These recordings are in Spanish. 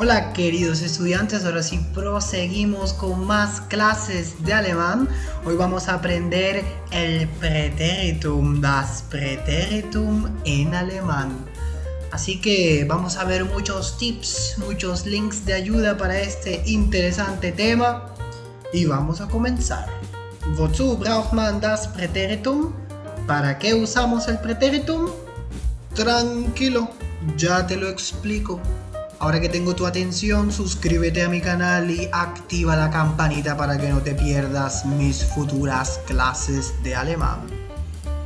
Hola queridos estudiantes, ahora sí proseguimos con más clases de alemán. Hoy vamos a aprender el Präteritum, das Präteritum en alemán. Así que vamos a ver muchos tips, muchos links de ayuda para este interesante tema y vamos a comenzar. Wozu braucht man das Präteritum? ¿Para qué usamos el Präteritum? Tranquilo, ya te lo explico. Ahora que tengo tu atención, suscríbete a mi canal y activa la campanita para que no te pierdas mis futuras clases de alemán.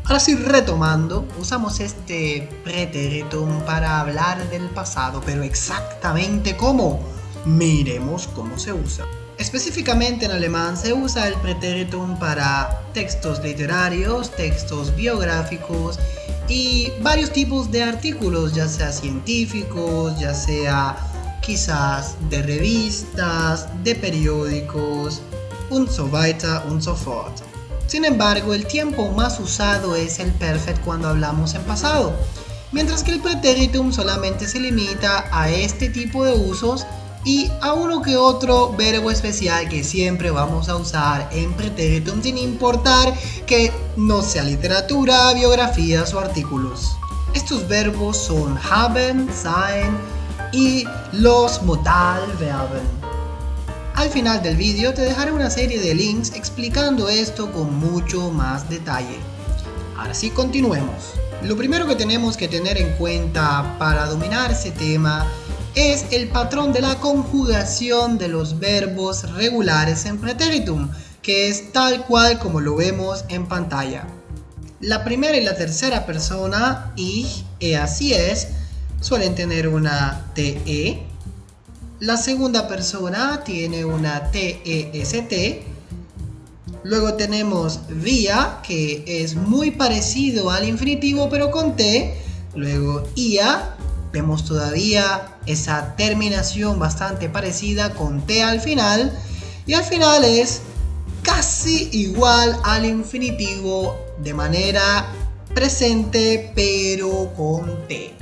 Ahora sí, retomando, usamos este Präteritum para hablar del pasado, pero exactamente cómo. Miremos cómo se usa. Específicamente en alemán se usa el Präteritum para textos literarios, textos biográficos y varios tipos de artículos, ya sea científicos, ya sea quizás de revistas, de periódicos, und so weiter und so fort. Sin embargo, el tiempo más usado es el perfect cuando hablamos en pasado, mientras que el Präteritum solamente se limita a este tipo de usos y a uno que otro verbo especial que siempre vamos a usar en Präteritum sin importar que no sea literatura, biografías o artículos. Estos verbos son haben, sein y los Modalverben. Al final del vídeo te dejaré una serie de links explicando esto con mucho más detalle. Ahora sí, continuemos. Lo primero que tenemos que tener en cuenta para dominar este tema es el patrón de la conjugación de los verbos regulares en Präteritum, que es tal cual como lo vemos en pantalla. La primera y la tercera persona, ich, así es, suelen tener una TE. La segunda persona tiene una TEST. Luego tenemos wir, que es muy parecido al infinitivo pero con T. Luego ia. Vemos todavía esa terminación bastante parecida con T al final. Y al final es casi igual al infinitivo de manera presente pero con T.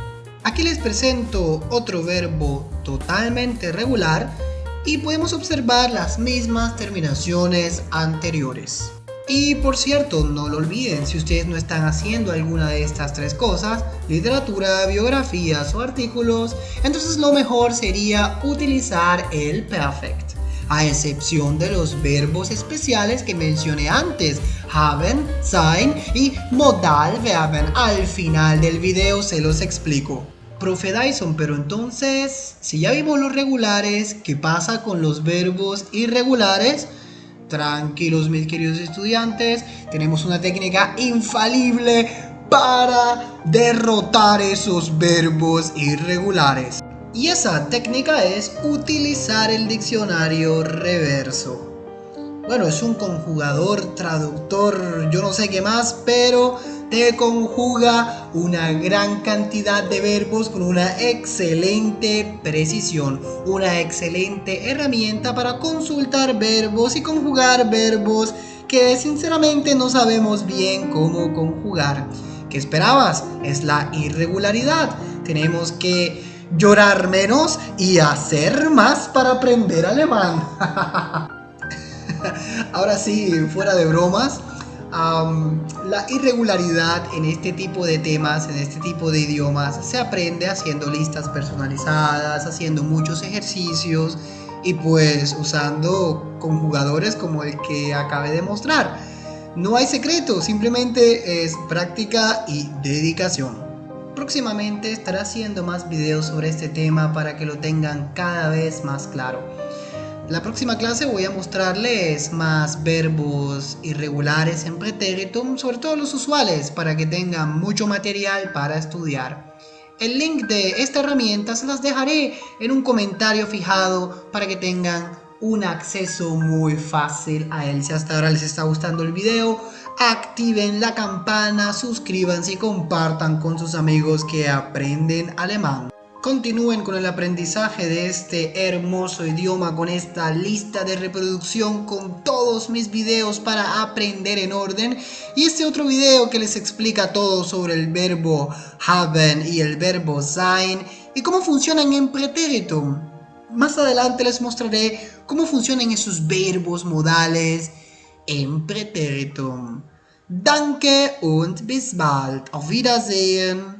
Aquí les presento otro verbo totalmente regular y podemos observar las mismas terminaciones anteriores. Y por cierto, no lo olviden, si ustedes no están haciendo alguna de estas tres cosas, literatura, biografías o artículos, entonces lo mejor sería utilizar el perfect, a excepción de los verbos especiales que mencioné antes, haben, sein y Modalverben. Al final del video se los explico. Profe Dyson, pero entonces, si ya vimos los regulares, ¿qué pasa con los verbos irregulares? Tranquilos mis queridos estudiantes, tenemos una técnica infalible para derrotar esos verbos irregulares. Y esa técnica es utilizar el diccionario reverso. Bueno, es un conjugador, traductor, yo no sé qué más, pero te conjuga una gran cantidad de verbos con una excelente precisión, una excelente herramienta para consultar verbos y conjugar verbos que sinceramente no sabemos bien cómo conjugar. ¿Qué esperabas? Es la irregularidad. Tenemos que llorar menos y hacer más para aprender alemán. Ahora sí, fuera de bromas, la irregularidad en este tipo de temas, en este tipo de idiomas, se aprende haciendo listas personalizadas, haciendo muchos ejercicios y pues usando conjugadores como el que acabé de mostrar. No hay secreto, simplemente es práctica y dedicación. Próximamente estaré haciendo más videos sobre este tema para que lo tengan cada vez más claro. En la próxima clase voy a mostrarles más verbos irregulares en Präteritum, sobre todo los usuales, para que tengan mucho material para estudiar. El link de esta herramienta se las dejaré en un comentario fijado para que tengan un acceso muy fácil a él. Si hasta ahora les está gustando el video, activen la campana, suscríbanse y compartan con sus amigos que aprenden alemán. Continúen con el aprendizaje de este hermoso idioma con esta lista de reproducción con todos mis videos para aprender en orden y este otro video que les explica todo sobre el verbo haben y el verbo sein y cómo funcionan en Präteritum. más adelante les mostraré cómo funcionan esos verbos modales im Präteritum. Danke und bis bald. Auf Wiedersehen.